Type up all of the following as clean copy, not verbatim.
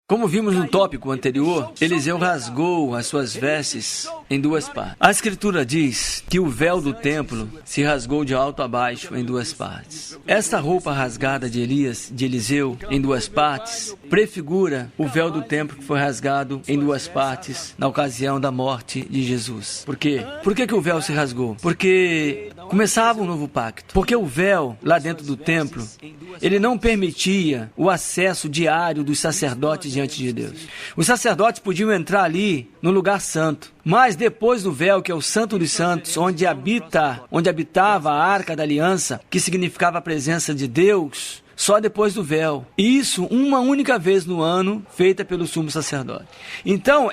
Como vimos no tópico anterior, Eliseu rasgou as suas vestes em duas partes. A Escritura diz que o véu do templo se rasgou de alto a baixo em duas partes. Esta roupa rasgada de Eliseu em duas partes prefigura o véu do templo que foi rasgado em duas partes na ocasião da morte de Jesus. Por quê? Por que o véu se rasgou? Porque começava um novo pacto. Porque o véu lá dentro do templo, ele não permitia o acesso diário dos sacerdotes diante de Deus. Os sacerdotes podiam entrar ali no lugar santo, mas depois do véu, que é o Santo dos Santos, onde habitava a Arca da Aliança, que significava a presença de Deus, só depois do véu. E isso uma única vez no ano, feita pelo sumo sacerdote. Então,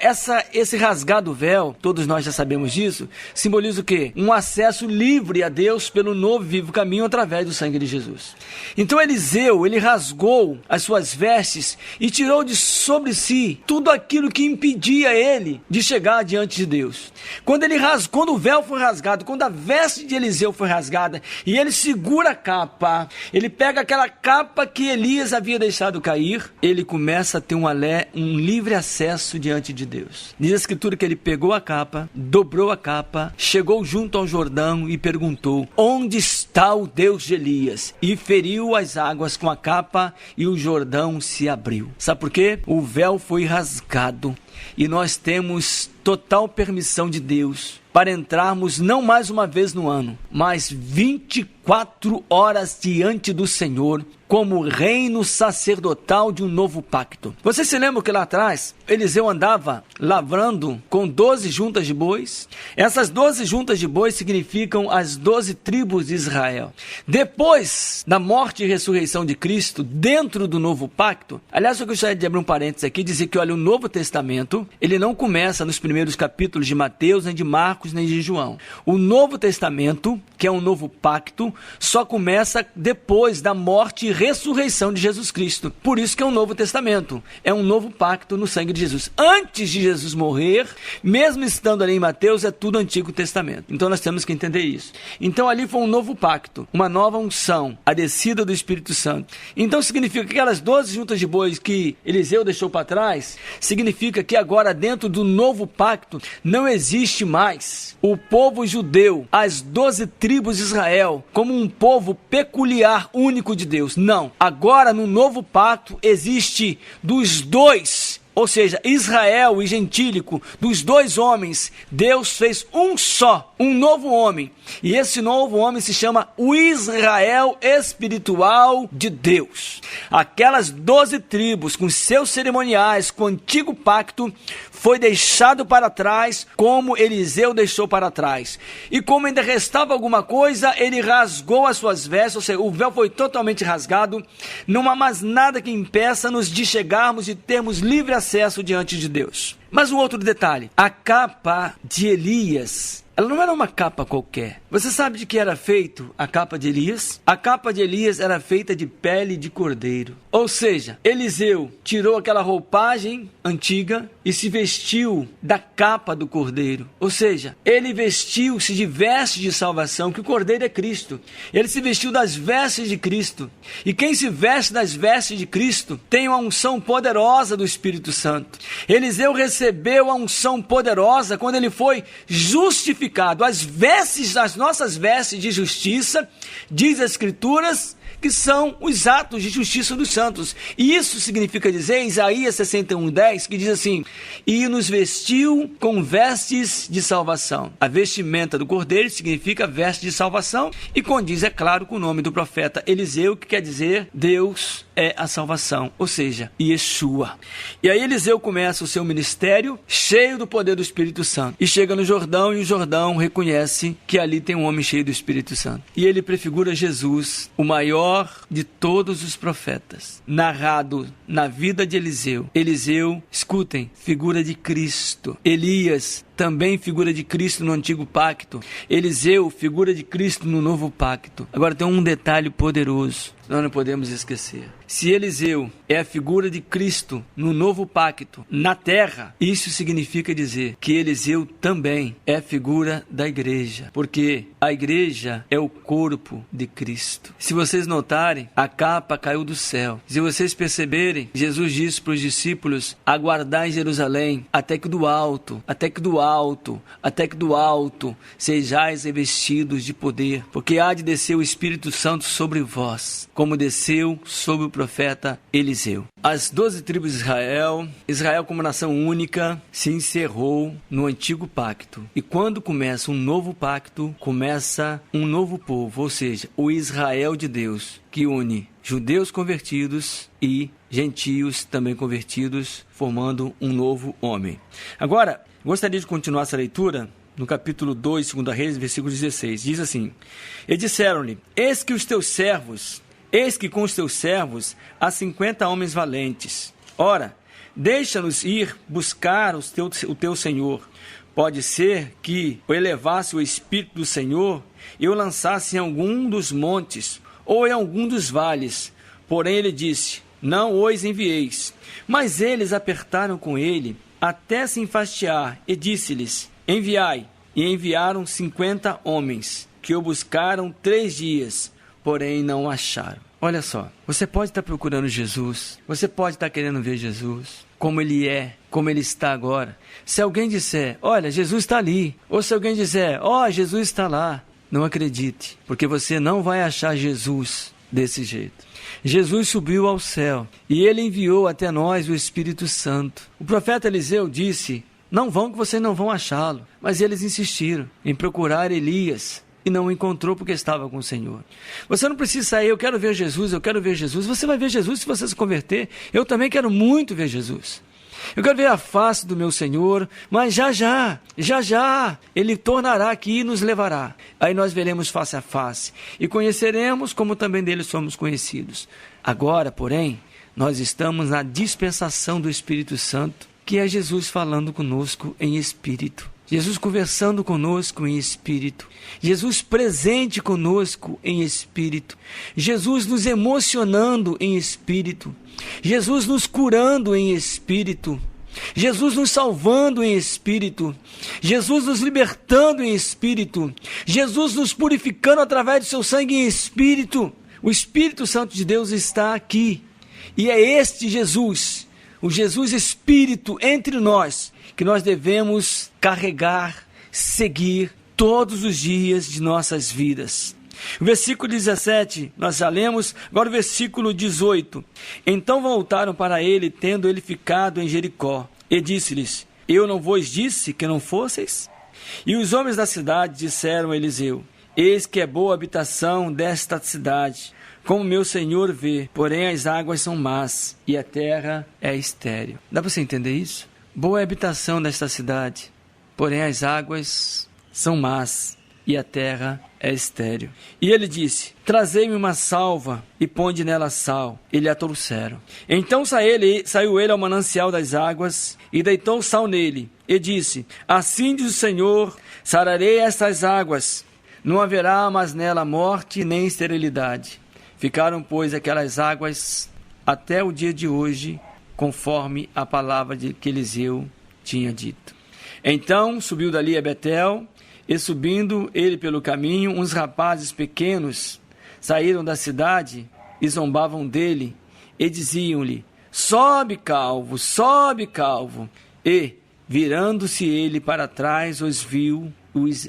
esse rasgado véu, todos nós já sabemos disso, simboliza o quê? Um acesso livre a Deus pelo novo e vivo caminho através do sangue de Jesus. Então, Eliseu, ele rasgou as suas vestes e tirou de sobre si tudo aquilo que impedia ele de chegar diante de Deus. Quando o véu foi rasgado, quando a veste de Eliseu foi rasgada, e ele segura a capa, ele pega aquela capa que Elias havia deixado cair, ele começa a ter um livre acesso diante de Deus. Diz a Escritura que ele pegou a capa, dobrou a capa, chegou junto ao Jordão e perguntou: onde está o Deus de Elias? E feriu as águas com a capa e o Jordão se abriu. Sabe por quê? O véu foi rasgado e nós temos total permissão de Deus para entrarmos não mais uma vez no ano, mas 24 horas diante do Senhor, como reino sacerdotal de um novo pacto. Você se lembra que lá atrás, Eliseu andava lavrando com 12 juntas de bois? Essas 12 juntas de bois significam as 12 tribos de Israel. Depois da morte e ressurreição de Cristo, dentro do novo pacto, aliás, eu gostaria de abrir um parênteses aqui e dizer que, olha, o Novo Testamento, ele não começa nos primeiros capítulos de Mateus, nem de Marcos, nem de João. O Novo Testamento, que é um novo pacto, só começa depois da morte e ressurreição de Jesus Cristo. Por isso que é um Novo Testamento. É um novo pacto no sangue de Jesus. Antes de Jesus morrer, mesmo estando ali em Mateus, é tudo Antigo Testamento. Então nós temos que entender isso. Então ali foi um novo pacto, uma nova unção, a descida do Espírito Santo. Então significa que aquelas 12 juntas de bois que Eliseu deixou para trás, significa que agora dentro do novo pacto não existe mais o povo judeu, as 12 tribos de Israel, como um povo peculiar, único de Deus. Não. Agora no novo pacto existe dos dois, ou seja, Israel e gentílico, dos dois homens, Deus fez um só, um novo homem. E esse novo homem se chama o Israel espiritual de Deus. Aquelas 12 tribos, com seus cerimoniais, com o antigo pacto, foi deixado para trás, como Eliseu deixou para trás. E como ainda restava alguma coisa, ele rasgou as suas vestes, ou seja, o véu foi totalmente rasgado. Não há mais nada que impeça-nos de chegarmos e termos livre acesso diante de Deus. Mas um outro detalhe, a capa de Elias, ela não era uma capa qualquer. Você sabe de que era feito a capa de Elias? A capa de Elias era feita de pele de cordeiro. Ou seja, Eliseu tirou aquela roupagem antiga e se vestiu da capa do cordeiro. Ou seja, ele vestiu-se de vestes de salvação, que o cordeiro é Cristo. Ele se vestiu das vestes de Cristo. E quem se veste das vestes de Cristo tem uma unção poderosa do Espírito Santo. Eliseu recebeu a unção poderosa quando ele foi justificado. As nossas vestes de justiça, diz as Escrituras, que são os atos de justiça dos santos. E isso significa dizer, Isaías 61:10, que diz assim: e nos vestiu com vestes de salvação. A vestimenta do cordeiro significa veste de salvação e condiz, é claro, com o nome do profeta Eliseu, que quer dizer Deus é a salvação, ou seja, Yeshua. E aí Eliseu começa o seu ministério cheio do poder do Espírito Santo. E chega no Jordão, e o Jordão reconhece que ali tem um homem cheio do Espírito Santo. E ele prefigura Jesus, o maior de todos os profetas, narrado na vida de Eliseu. Eliseu, escutem, figura de Cristo. Elias, também figura de Cristo no antigo pacto. Eliseu, figura de Cristo no novo pacto. Agora tem um detalhe poderoso, nós não podemos esquecer. Se Eliseu é a figura de Cristo no novo pacto, na terra, isso significa dizer que Eliseu também é a figura da igreja, porque a igreja é o corpo de Cristo. Se vocês notarem, a capa caiu do céu. Se vocês perceberem, Jesus disse para os discípulos: aguardai em Jerusalém, até que do alto sejais revestidos de poder, porque há de descer o Espírito Santo sobre vós, como desceu sobre o profeta Eliseu. As 12 tribos de Israel como nação única, se encerrou no antigo pacto. E quando começa um novo pacto, começa um novo povo, ou seja, o Israel de Deus, que une judeus convertidos e gentios também convertidos, formando um novo homem. Agora, gostaria de continuar essa leitura no capítulo 2, 2 Reis, versículo 16. Diz assim: e disseram-lhe: eis que com os teus servos há 50 homens valentes. Ora, deixa-nos ir buscar o teu Senhor. Pode ser que eu elevasse o Espírito do Senhor e o lançasse em algum dos montes ou em algum dos vales. Porém ele disse: não os envieis. Mas eles apertaram com ele até se enfastiar, e disse-lhes: enviai. E enviaram 50 homens, que o buscaram 3 dias, porém não o acharam. Olha só, você pode estar procurando Jesus, você pode estar querendo ver Jesus, como ele é, como ele está agora. Se alguém disser: olha, Jesus está ali, ou se alguém disser: ó, Jesus está lá, não acredite, porque você não vai achar Jesus desse jeito. Jesus subiu ao céu e ele enviou até nós o Espírito Santo. O profeta Eliseu disse: não vão, que vocês não vão achá-lo. Mas eles insistiram em procurar Elias e não o encontrou porque estava com o Senhor. Você não precisa sair: eu quero ver Jesus, eu quero ver Jesus. Você vai ver Jesus se você se converter. Eu também quero muito ver Jesus. Eu quero ver a face do meu Senhor, mas já, Ele tornará aqui e nos levará. Aí nós veremos face a face e conheceremos como também dele somos conhecidos. Agora, porém, nós estamos na dispensação do Espírito Santo, que é Jesus falando conosco em espírito. Jesus conversando conosco em espírito. Jesus presente conosco em espírito. Jesus nos emocionando em espírito. Jesus nos curando em espírito. Jesus nos salvando em espírito. Jesus nos libertando em espírito. Jesus nos purificando através do seu sangue em espírito. O Espírito Santo de Deus está aqui. E é este Jesus, o Jesus Espírito entre nós, que nós devemos carregar, seguir todos os dias de nossas vidas. O versículo 17, nós já lemos, agora o versículo 18. Então voltaram para ele, tendo ele ficado em Jericó, e disse-lhes: eu não vos disse que não fosseis? E os homens da cidade disseram a Eliseu: eis que é boa habitação desta cidade, como meu senhor vê, porém as águas são más, e a terra é estéril. Dá para você entender isso? Boa é a habitação desta cidade, porém as águas são más, e a terra é estéril. E ele disse: trazei-me uma salva e ponde nela sal. E lhe a trouxeram. Então saiu ele ao manancial das águas e deitou sal nele. E disse: assim diz o Senhor, sararei estas águas. Não haverá mais nela morte nem esterilidade. Ficaram, pois, aquelas águas até o dia de hoje, conforme a palavra que Eliseu tinha dito. Então subiu dali a Betel, e subindo ele pelo caminho, uns rapazes pequenos saíram da cidade e zombavam dele, e diziam-lhe: sobe, calvo, sobe, calvo. E, virando-se ele para trás, os viu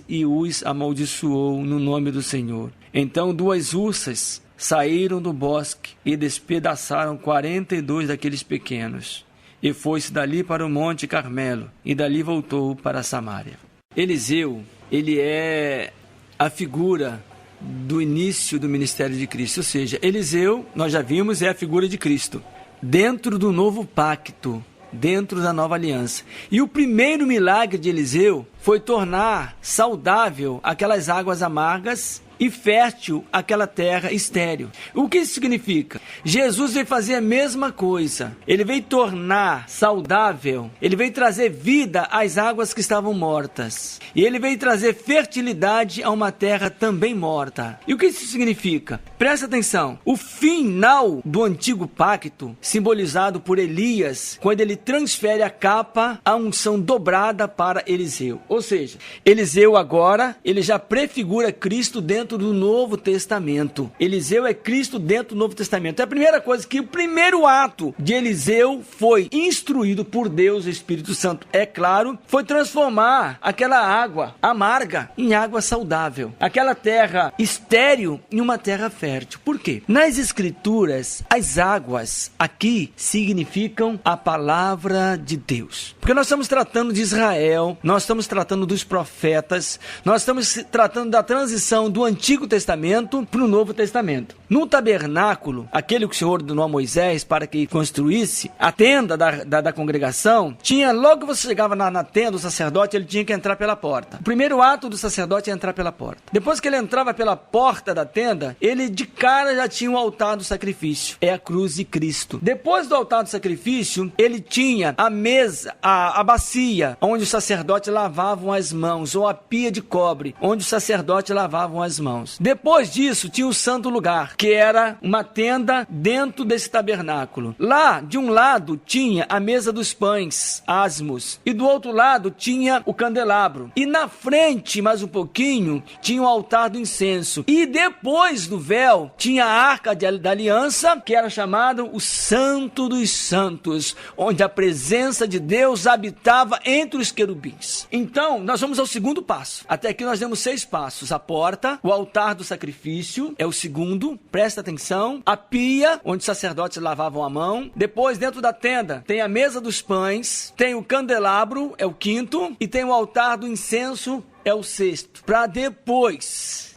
e os amaldiçoou no nome do Senhor. Então 2 ursas saíram do bosque e despedaçaram 42 daqueles pequenos. E foi-se dali para o Monte Carmelo, e dali voltou para Samaria. Eliseu, ele é a figura do início do ministério de Cristo. Ou seja, Eliseu, nós já vimos, é a figura de Cristo, dentro do novo pacto, dentro da nova aliança. E o primeiro milagre de Eliseu foi tornar saudável aquelas águas amargas e fértil aquela terra estéril. O que isso significa? Jesus veio fazer a mesma coisa. Ele veio tornar saudável, ele veio trazer vida às águas que estavam mortas. E ele veio trazer fertilidade a uma terra também morta. E o que isso significa? Presta atenção. O final do antigo pacto, simbolizado por Elias, quando ele transfere a capa, a unção dobrada para Eliseu. Ou seja, Eliseu agora, ele já prefigura Cristo dentro do Novo Testamento. Eliseu é Cristo dentro do Novo Testamento. É a primeira coisa que o primeiro ato de Eliseu foi instruído por Deus, o Espírito Santo. É claro, foi transformar aquela água amarga em água saudável. Aquela terra estéril em uma terra fértil. Por quê? Nas Escrituras, as águas aqui significam a palavra de Deus. Porque nós estamos tratando de Israel, nós estamos tratando dos profetas, nós estamos tratando da transição do Antigo Testamento para o Novo Testamento. No tabernáculo, aquele que o Senhor ordenou a Moisés para que construísse, a tenda da congregação, tinha, logo que você chegava na tenda, o sacerdote, ele tinha que entrar pela porta. O primeiro ato do sacerdote é entrar pela porta. Depois que ele entrava pela porta da tenda, ele de cara já tinha o altar do sacrifício. É a cruz de Cristo. Depois do altar do sacrifício, ele tinha a mesa, a bacia, onde os sacerdotes lavavam as mãos, ou a pia de cobre, onde os sacerdotes lavavam as mãos. Depois disso, tinha o santo lugar, que era uma tenda dentro desse tabernáculo. Lá, de um lado, tinha a mesa dos pães, asmos, e do outro lado tinha o candelabro. E na frente, mais um pouquinho, tinha o altar do incenso. E depois do véu, tinha a arca da aliança, que era chamado o Santo dos Santos, onde a presença de Deus habitava entre os querubins. Então, nós vamos ao segundo passo. Até aqui nós demos 6 passos. A porta, o altar do sacrifício é o segundo, presta atenção. A pia, onde os sacerdotes lavavam a mão. Depois, dentro da tenda, tem a mesa dos pães, tem o candelabro, é o quinto, e tem o altar do incenso, é o sexto. Para depois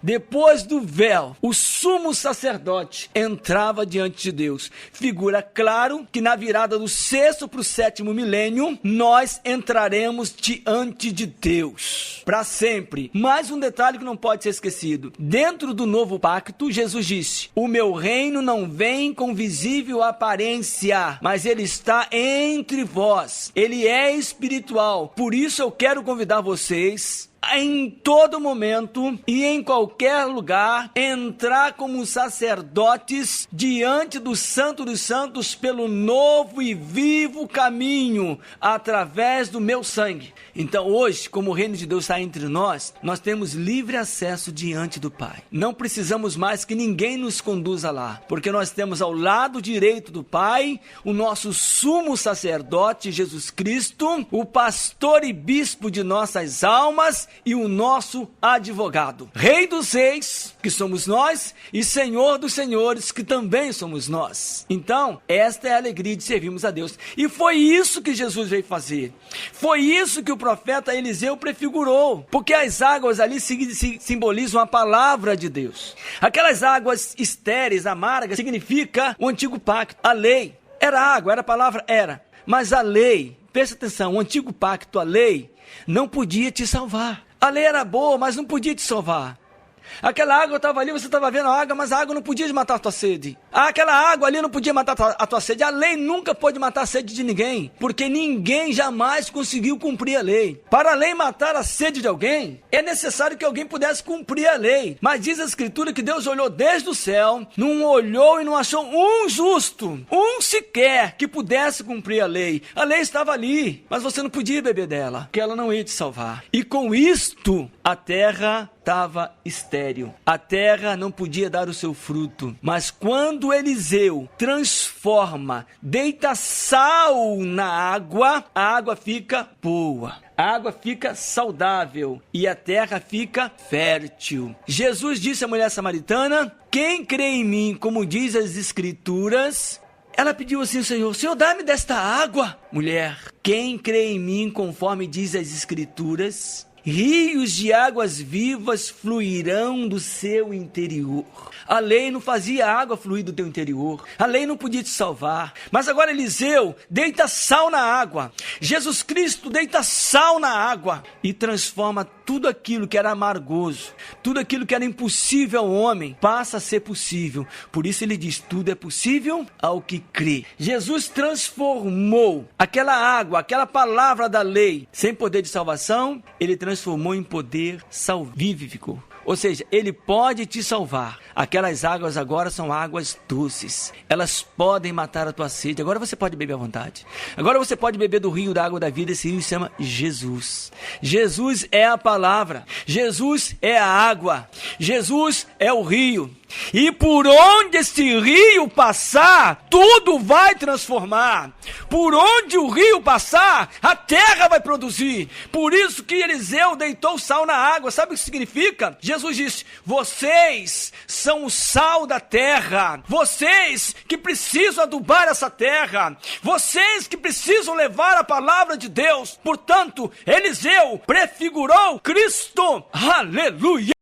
do véu, o sumo sacerdote entrava diante de Deus. Figura claro que na virada do 6º para o 7º milênio, nós entraremos diante de Deus para sempre. Mais um detalhe que não pode ser esquecido. Dentro do novo pacto, Jesus disse: o meu reino não vem com visível aparência, mas ele está entre vós. Ele é espiritual. Por isso eu quero convidar vocês em todo momento e em qualquer lugar, entrar como sacerdotes diante do Santo dos Santos pelo novo e vivo caminho, através do meu sangue. Então hoje, como o reino de Deus está entre nós, nós temos livre acesso diante do Pai. Não precisamos mais que ninguém nos conduza lá, porque nós temos ao lado direito do Pai o nosso sumo sacerdote Jesus Cristo, o pastor e bispo de nossas almas e o nosso advogado. Rei dos reis, que somos nós, e Senhor dos senhores, que também somos nós. Então, esta é a alegria de servirmos a Deus. E foi isso que Jesus veio fazer. Foi isso que o profeta Eliseu prefigurou. Porque as águas ali simbolizam a palavra de Deus. Aquelas águas estéreis, amargas, significa o antigo pacto. A lei era água, era a palavra, era. Mas a lei, presta atenção, o antigo pacto, a lei, não podia te salvar. A lei era boa, mas não podia te salvar. Aquela água estava ali, você estava vendo a água, mas a água não podia matar a tua sede. Aquela água ali não podia matar a tua sede. A lei nunca pode matar a sede de ninguém, porque ninguém jamais conseguiu cumprir a lei. Para a lei matar a sede de alguém, é necessário que alguém pudesse cumprir a lei. Mas diz a Escritura que Deus olhou desde o céu, não olhou e não achou um justo, um sequer, que pudesse cumprir a lei. A lei estava ali, mas você não podia beber dela, porque ela não ia te salvar. E com isto, a terra estava estéril. A terra não podia dar o seu fruto. Mas quando Eliseu transforma, deita sal na água, a água fica boa. A água fica saudável e a terra fica fértil. Jesus disse à mulher samaritana: quem crê em mim, como diz as Escrituras... Ela pediu assim: Senhor, dá-me desta água. Mulher, quem crê em mim, conforme diz as Escrituras... rios de águas vivas fluirão do seu interior. A lei não fazia água fluir do teu interior. A lei não podia te salvar. Mas agora Eliseu deita sal na água. Jesus Cristo deita sal na água e transforma tudo aquilo que era amargoso, tudo aquilo que era impossível ao homem, passa a ser possível. Por isso ele diz, tudo é possível ao que crê. Jesus transformou aquela água, aquela palavra da lei, sem poder de salvação, ele transformou em poder salvífico. Ou seja, ele pode te salvar. Aquelas águas agora são águas doces. Elas podem matar a tua sede. Agora você pode beber à vontade. Agora você pode beber do rio da água da vida. Esse rio se chama Jesus. Jesus é a palavra. Jesus é a água. Jesus é o rio. E por onde este rio passar, tudo vai transformar. Por onde o rio passar, a terra vai produzir. Por isso que Eliseu deitou sal na água. Sabe o que significa? Jesus disse, vocês são o sal da terra. Vocês que precisam adubar essa terra. Vocês que precisam levar a palavra de Deus. Portanto, Eliseu prefigurou Cristo. Aleluia!